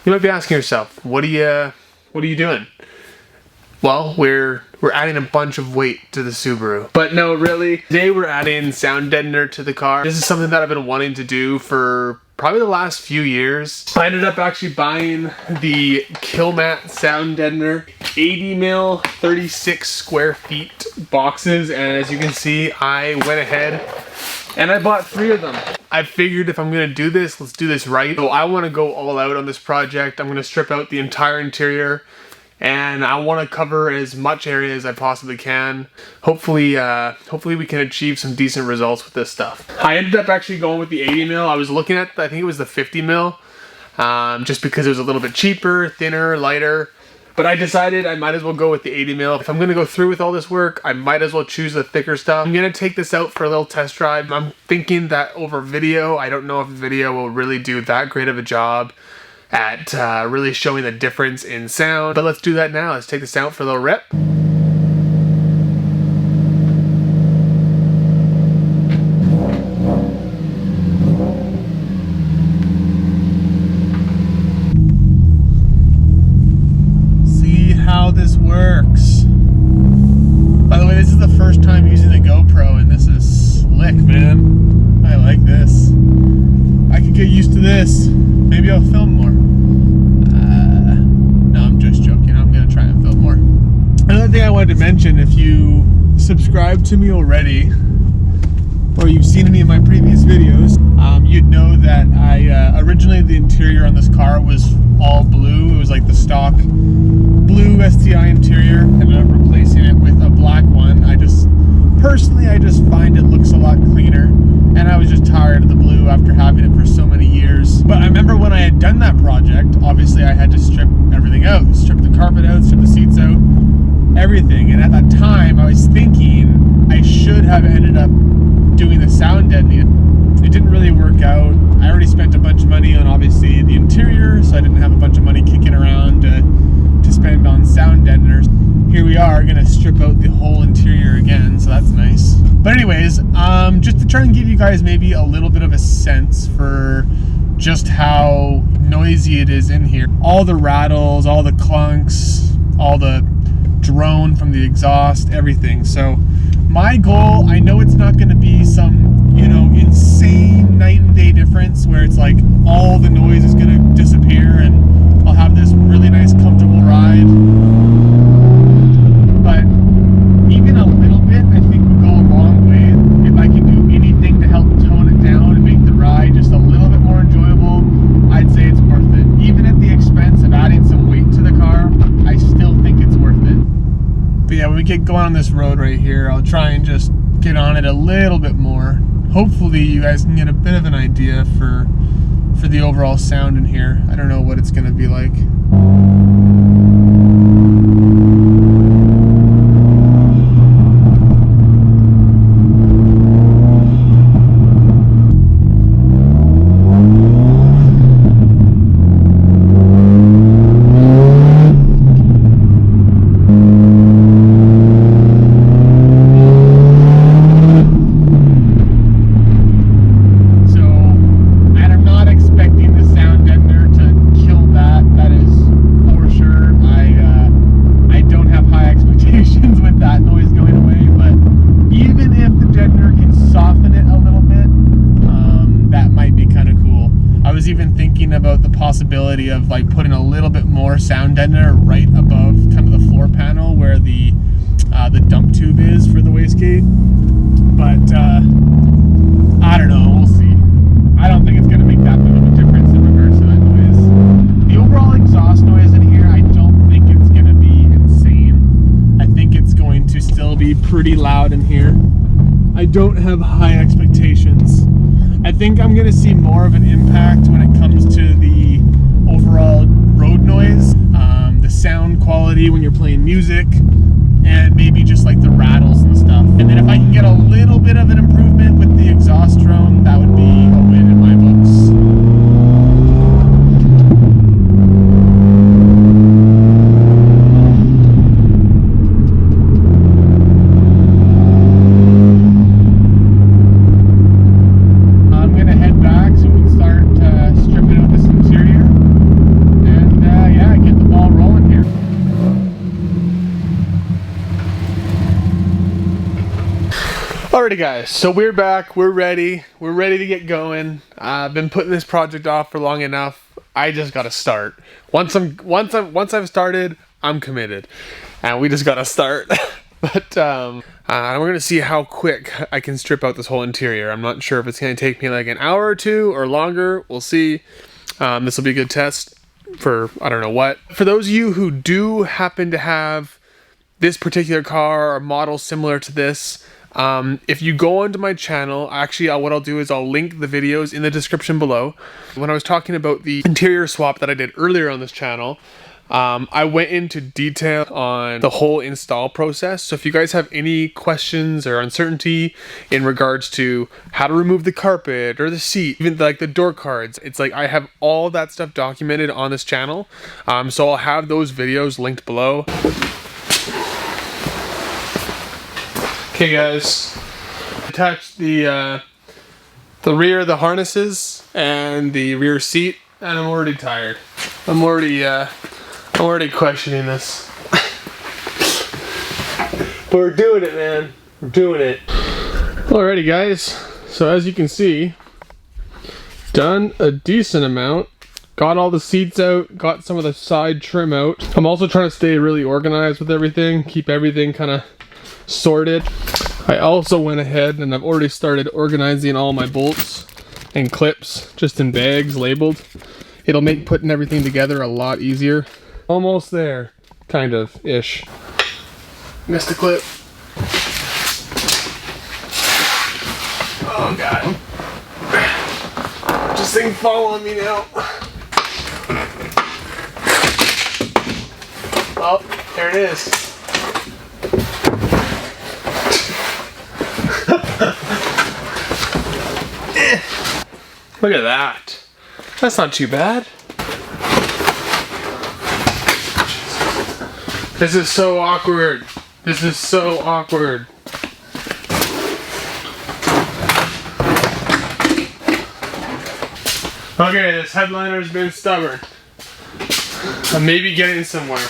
You might be asking yourself, what are you doing? Well, we're adding a bunch of weight to the Subaru. But no, really, today we're adding sound deadener to the car. This is something that I've been wanting to do for probably the last few years. I ended up actually buying the Killmat sound deadener, 80 mil, 36 square feet boxes, and as you can see, I went ahead and I bought 3 of them. I figured if I'm gonna do this, let's do this right. So I wanna go all out on this project. I'm gonna strip out the entire interior, and I want to cover as much area as I possibly can. Hopefully we can achieve some decent results with this stuff. I ended up actually going with the 80 mil. I was looking at, I think it was the 50 mil, just because it was a little bit cheaper, thinner, lighter. But I decided I might as well go with the 80 mil. If I'm gonna go through with all this work, I might as well choose the thicker stuff. I'm gonna take this out for a little test drive. I'm thinking that over video, I don't know if video will really do that great of a job at really showing the difference in sound. But let's do that now. Let's take this out for a little rip. See how this works. By the way, this is the first time using the GoPro, and this is slick, man. I like this. I could get used to this. Maybe I'll film more. No, I'm just joking. I'm gonna try and film more. Another thing I wanted to mention, if you subscribe to me already, or you've seen any of my previous videos, you'd know that I originally the interior on this car was all blue. It was like the stock blue STi interior. I ended up replacing it with a black one. Personally, I just find it looks a lot cleaner, and I was just tired of the blue after having it for so many years. But I remember when I had done that project, obviously I had to strip everything out, strip the carpet out, strip the seats out, everything. And at that time, I was thinking I should have ended up doing the sound deadening. It didn't really work out. I already spent a bunch of money on obviously the interior, so I didn't have a bunch of money kicking around to spend on sound deadeners. Here we are gonna strip out the whole interior again, so that's nice. But anyways, just to try and give you guys maybe a little bit of a sense for just how noisy it is in here. All the rattles, all the clunks, all the drone from the exhaust, everything. So my goal, I know it's not gonna be some, you know, insane night and day difference where it's like all the noise is gonna disappear and I'll have this really nice comfortable ride. But even a little bit, I think would go a long way. If I can do anything to help tone it down and make the ride just a little bit more enjoyable, I'd say it's worth it. Even at the expense of adding some weight to the car, I still think it's worth it. But yeah, when we get going on this road right here, I'll try and just get on it a little bit more. Hopefully you guys can get a bit of an idea for the overall sound in here. I don't know what it's gonna be like. About the possibility of like putting a little bit more sound deadener right above kind of the floor panel where the dump tube is for the wastegate. But I don't know, we'll see. I don't think it's going to make that big of a difference in regards to that noise. The overall exhaust noise in here, I don't think it's going to be insane. I think it's going to still be pretty loud in here. I don't have high expectations. I think I'm going to see more of an impact when it comes to the overall road noise, the sound quality when you're playing music, and maybe just like the rattles and stuff. And then if I can get a little bit of an improvement with the exhaust drone, that would be a win in my books. I'm gonna head back so we can start stripping out this interior. And Alrighty guys, so we're back, we're ready to get going. I've been putting this project off for long enough. I just gotta start. Once I've started, I'm committed. And we just gotta start. But we're gonna see how quick I can strip out this whole interior. I'm not sure if it's gonna take me like an hour or two or longer. We'll see. This will be a good test for I don't know what. For those of you who do happen to have this particular car or model similar to this, if you go onto my channel, actually what I'll do is I'll link the videos in the description below. When I was talking about the interior swap that I did earlier on this channel, I went into detail on the whole install process. So if you guys have any questions or uncertainty in regards to how to remove the carpet or the seat, even like the door cards, it's like I have all that stuff documented on this channel. So I'll have those videos linked below. Okay guys, attach the rear of the harnesses and the rear seat, and I'm already tired. I'm already questioning this. But we're doing it, man. We're doing it. Alrighty guys, so as you can see, done a decent amount. Got all the seats out, got some of the side trim out. I'm also trying to stay really organized with everything, keep everything kind of sorted. I also went ahead and I've already started organizing all my bolts and clips just in bags labeled. It'll make putting everything together a lot easier. Almost there, kind of ish. Missed a clip. Oh god. This thing fall on me now. Oh, there it is. Look at that. That's not too bad. This is so awkward. This is so awkward. Okay, this headliner's been stubborn. I'm maybe getting somewhere.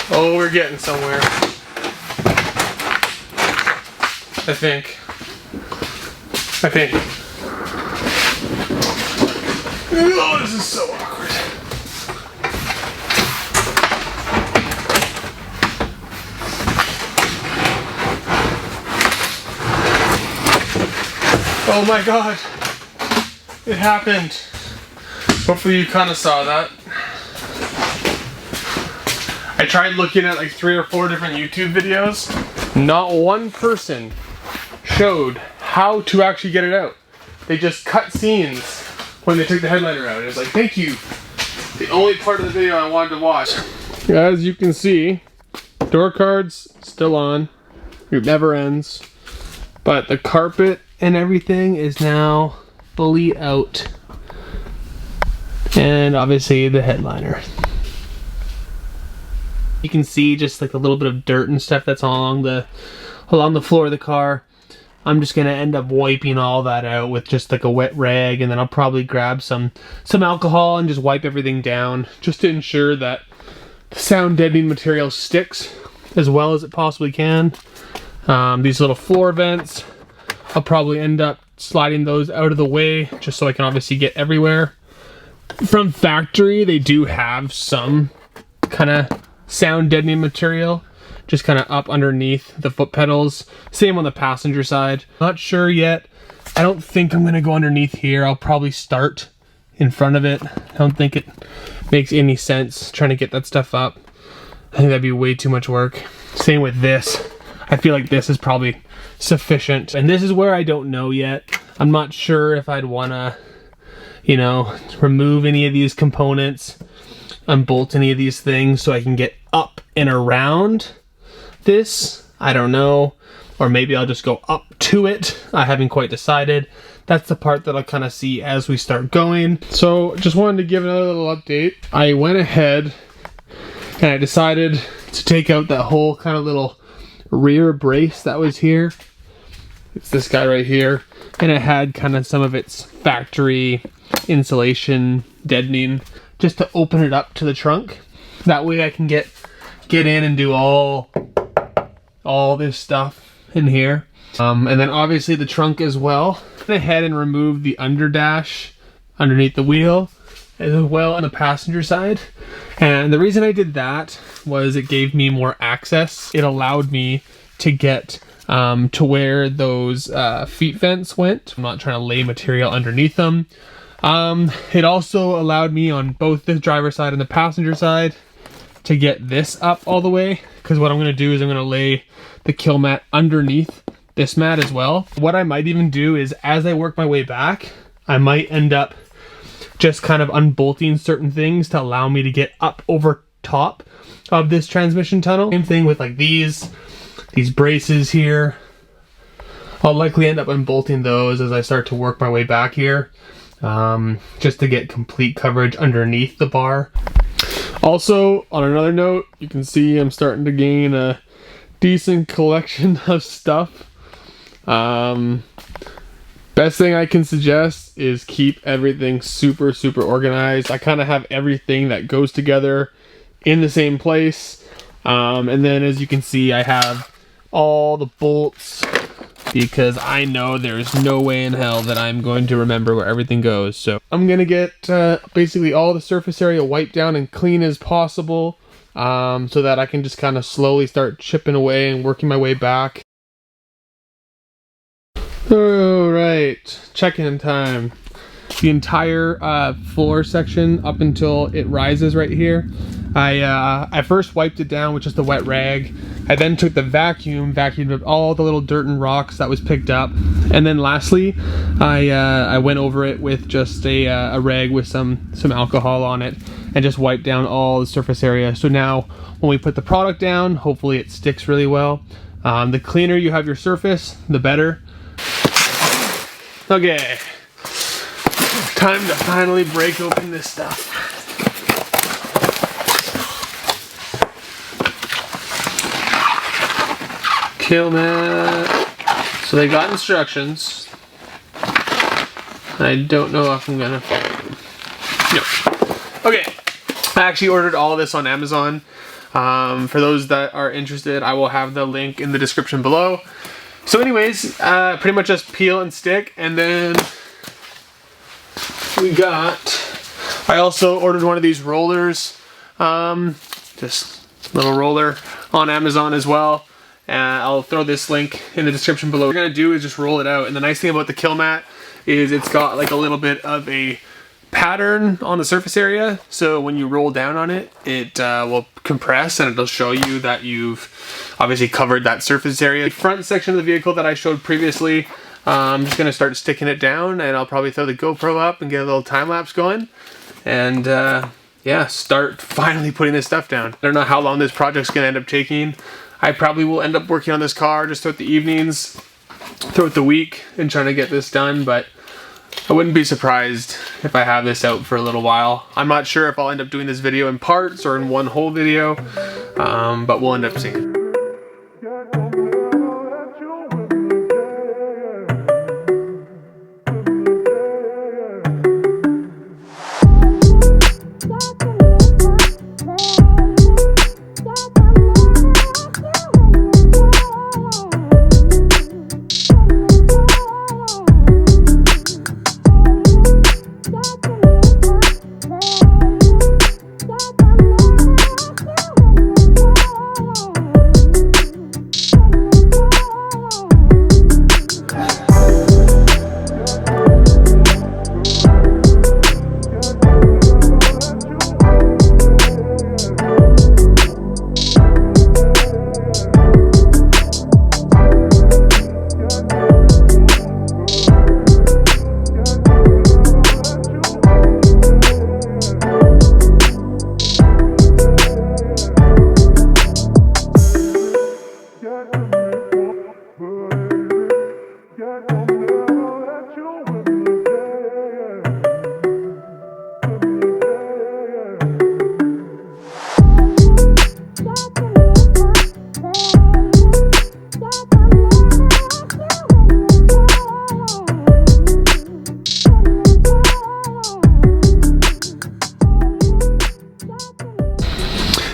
Oh, we're getting somewhere. I think. Oh, this is so awkward. Oh my god. It happened. Hopefully you kind of saw that. I tried looking at like 3 or 4 different YouTube videos. Not one person showed how to actually get it out. They just cut scenes when they took the headliner out. It was like, thank you. The only part of the video I wanted to watch. As you can see, door cards still on. It never ends. But the carpet and everything is now fully out. And obviously the headliner. You can see just like a little bit of dirt and stuff that's along the floor of the car. I'm just gonna end up wiping all that out with just like a wet rag, and then I'll probably grab some alcohol and just wipe everything down just to ensure that the sound deadening material sticks as well as it possibly can. These little floor vents, I'll probably end up sliding those out of the way just so I can obviously get everywhere. From factory, they do have some kind of sound deadening material just kind of up underneath the foot pedals. Same on the passenger side. Not sure yet. I don't think I'm gonna go underneath here. I'll probably start in front of it. I don't think it makes any sense trying to get that stuff up. I think that'd be way too much work. Same with this. I feel like this is probably sufficient. And this is where I don't know yet. I'm not sure if I'd wanna, you know, remove any of these components, unbolt any of these things so I can get up and around this. I don't know. Or maybe I'll just go up to it. I haven't quite decided. That's the part that I'll kind of see as we start going. So just wanted to give another little update. I went ahead and I decided to take out that whole kind of little rear brace that was here. It's this guy right here. And it had kind of some of its factory insulation deadening just to open it up to the trunk. That way I can get get in and do all this stuff in here. And then obviously the trunk as well. I went ahead and removed the underdash underneath the wheel as well on the passenger side. And the reason I did that was it gave me more access. It allowed me to get to where those feet vents went. I'm not trying to lay material underneath them. It also allowed me on both the driver's side and the passenger side to get this up all the way, because what I'm going to do is I'm going to lay the kill mat underneath this mat as well. What I might even do is, as I work my way back, I might end up just kind of unbolting certain things to allow me to get up over top of this transmission tunnel. Same thing with like these braces here. I'll likely end up unbolting those as I start to work my way back here, just to get complete coverage underneath the bar. Also, on another note, you can see I'm starting to gain a decent collection of stuff. Best thing I can suggest is keep everything super organized. I kind of have everything that goes together in the same place. And then as you can see, I have all the bolts, because I know there's no way in hell that I'm going to remember where everything goes. So I'm going to get basically all the surface area wiped down and clean as possible, so that I can just kind of slowly start chipping away and working my way back. All right, check-in time. The entire floor section up until it rises right here, I first wiped it down with just a wet rag. I then took the vacuumed up all the little dirt and rocks that was picked up, and then lastly, I went over it with just a rag with some alcohol on it, and just wiped down all the surface area. So now, when we put the product down, hopefully it sticks really well. The cleaner you have your surface, the better. Okay, time to finally break open this stuff. Kill mat. So they got instructions. I don't know if I'm gonna follow them. No. Okay, I actually ordered all of this on Amazon. For those that are interested, I will have the link in the description below. So anyways, pretty much just peel and stick, and then I also ordered one of these rollers, just little roller on Amazon as well. I'll throw this link in the description below. What we're gonna do is just roll it out, and the nice thing about the kill mat is it's got like a little bit of a pattern on the surface area, so when you roll down on it, it will compress and it'll show you that you've obviously covered that surface area. The front section of the vehicle that I showed previously, I'm just going to start sticking it down, and I'll probably throw the GoPro up and get a little time lapse going, and yeah, start finally putting this stuff down. I don't know how long this project's going to end up taking. I probably will end up working on this car just throughout the evenings, throughout the week, and trying to get this done, but I wouldn't be surprised if I have this out for a little while. I'm not sure if I'll end up doing this video in parts or in one whole video, but we'll end up seeing.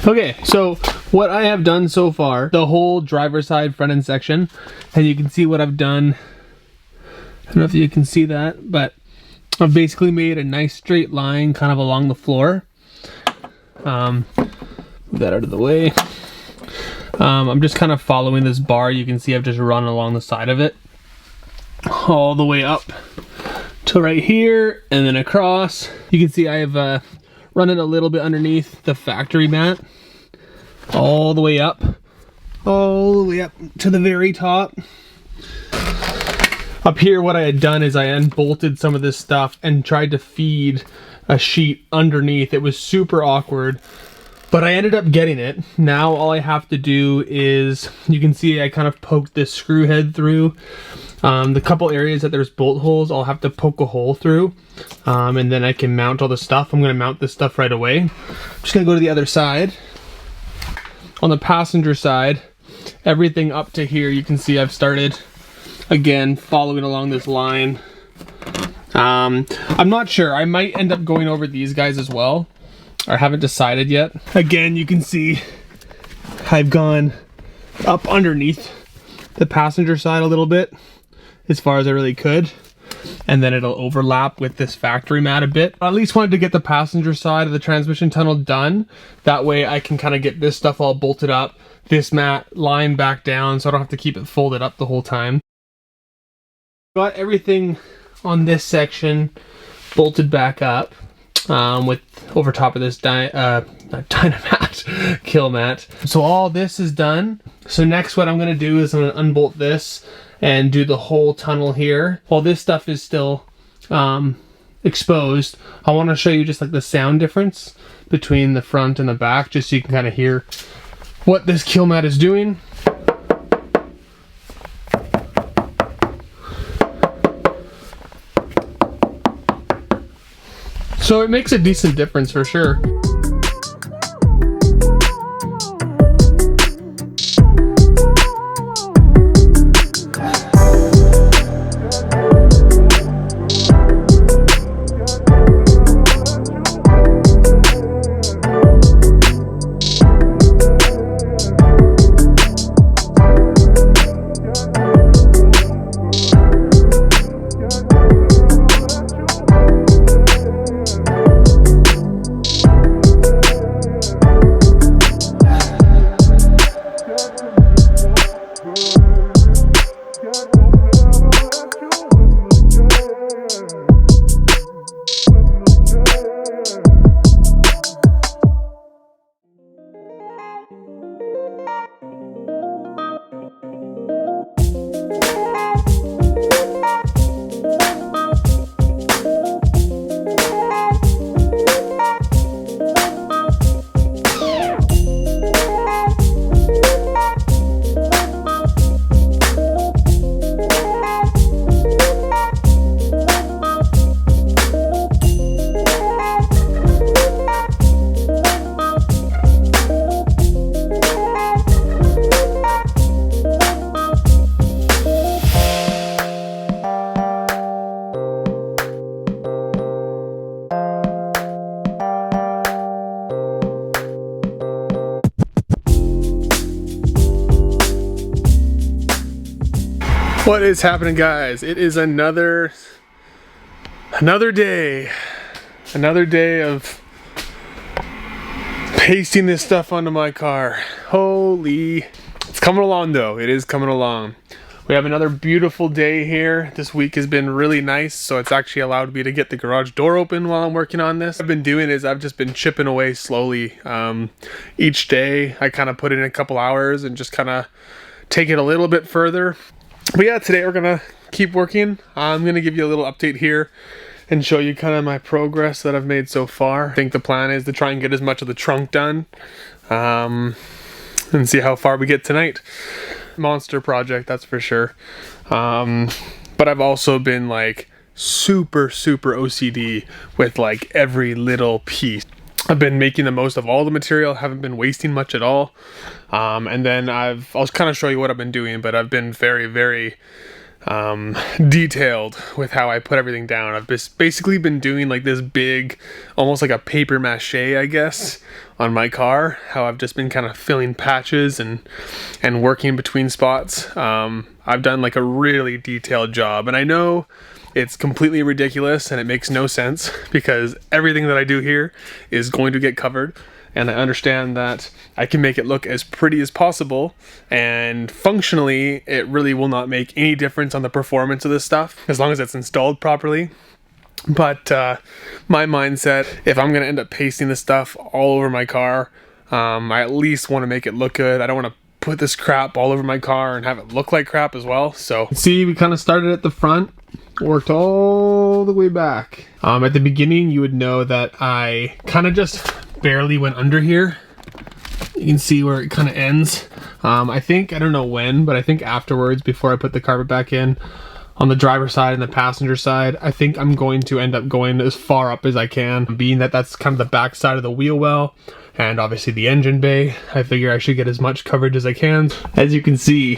Okay, so what I have done so far, the whole driver's side front end section, and you can see what I've done. I don't know if you can see that, but I've basically made a nice straight line kind of along the floor. Move that out of the way. I'm just kind of following this bar. You can see I've just run along the side of it all the way up to right here and then across. You can see I have run it a little bit underneath the factory mat, all the way up to the very top. Up here, what I had done is I unbolted some of this stuff and tried to feed a sheet underneath. It was super awkward, but I ended up getting it. Now all I have to do is, you can see I kind of poked this screw head through. The couple areas that there's bolt holes, I'll have to poke a hole through, and then I can mount all the stuff. I'm gonna mount this stuff right away. I'm just gonna go to the other side. On the passenger side, everything up to here, you can see I've started, again, following along this line. I'm not sure, I might end up going over these guys as well. I haven't decided yet. Again, you can see I've gone up underneath the passenger side a little bit, as far as I really could, and then it'll overlap with this factory mat a bit. I at least wanted to get the passenger side of the transmission tunnel done. That way I can kind of get this stuff all bolted up, this mat lined back down, so I don't have to keep it folded up the whole time. Got everything on this section bolted back up with over top of this Dynamat kill mat. So all this is done. So next what I'm going to do is I'm going to unbolt this and do the whole tunnel here. While this stuff is still exposed, I want to show you just like the sound difference between the front and the back, just so you can kind of hear what this kill mat is doing. So it makes a decent difference for sure. What is happening, guys? It is another day of pasting this stuff onto my car. Holy, it's coming along though. It is coming along. We have another beautiful day here. This week has been really nice, so it's actually allowed me to get the garage door open while I'm working on this. What I've been doing is I've just been chipping away slowly. Each day I kind of put in a couple hours and just kind of take it a little bit further. But yeah, today we're gonna keep working. I'm gonna give you a little update here and show you kind of my progress that I've made so far. I think the plan is to try and get as much of the trunk done and see how far we get tonight. Monster project, that's for sure. But I've also been like super OCD with like every little piece. I've been making the most of all the material, haven't been wasting much at all. And then I'll kind of show you what I've been doing, but I've been very detailed with how I put everything down. I've just basically been doing like this big, almost like a paper mache, I guess, on my car. How I've just been kind of filling patches and working between spots. I've done like a really detailed job, and I know it's completely ridiculous and it makes no sense because everything that I do here is going to get covered. And I understand that I can make it look as pretty as possible, and functionally it really will not make any difference on the performance of this stuff as long as it's installed properly. But my mindset, if I'm gonna end up pasting this stuff all over my car, I at least want to make it look good. I don't want to put this crap all over my car and have it look like crap as well. So see, we kind of started at the front, worked all the way back. At the beginning you would know that I kind of just barely went under here. You can see where it kind of ends. I think, I don't know when, but I think afterwards, before I put the carpet back in, on the driver's side and the passenger side, I think I'm going to end up going as far up as I can, being that that's kind of the back side of the wheel well and obviously the engine bay. I figure I should get as much coverage as I can. As you can see,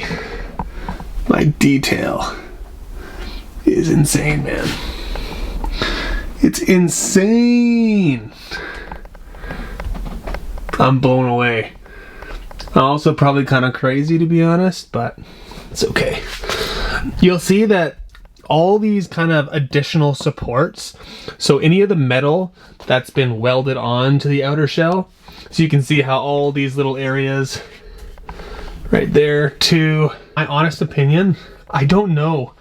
my detail is insane, man. It's insane. I'm blown away. Also probably kind of crazy, to be honest, but it's okay. You'll see that all these kind of additional supports, so any of the metal that's been welded on to the outer shell, so you can see how all these little areas right there too. My honest opinion, I don't know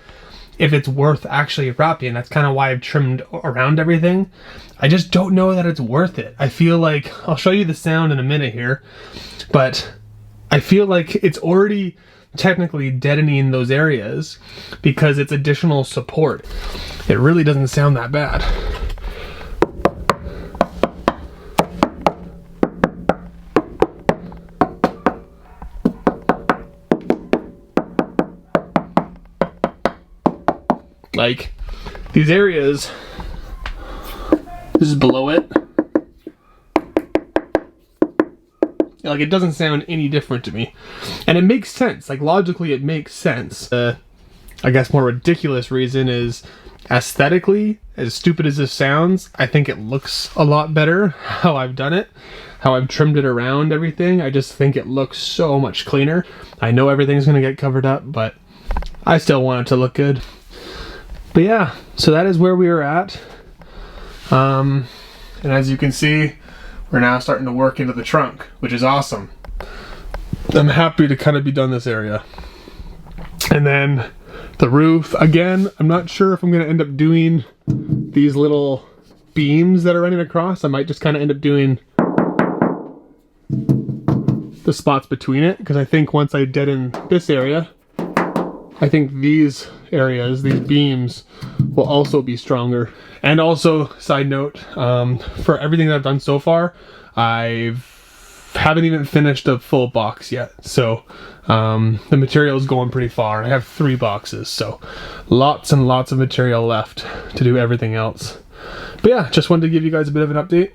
if it's worth actually wrapping. That's kind of why I've trimmed around everything. I just don't know that it's worth it. I feel like, I'll show you the sound in a minute here, but I feel like it's already technically deadening those areas because it's additional support. It really doesn't sound that bad. Like, these areas, this is below it. Like, it doesn't sound any different to me. And it makes sense. Like, logically, it makes sense. I guess more ridiculous reason is aesthetically, as stupid as this sounds, I think it looks a lot better how I've done it. How I've trimmed it around everything. I just think it looks so much cleaner. I know everything's going to get covered up, but I still want it to look good. But yeah, so that is where we are at. And as you can see, we're now starting to work into the trunk, which is awesome. I'm happy to kind of be done this area. And then the roof, again, I'm not sure if I'm going to end up doing these little beams that are running across. I might just kind of end up doing the spots between it, because I think once I deaden this area, I think these areas, these beams, will also be stronger. And also, side note, for everything that I've done so far, haven't even finished a full box yet. So the material is going pretty far. I have 3 boxes, so lots and lots of material left to do everything else. But yeah, just wanted to give you guys a bit of an update.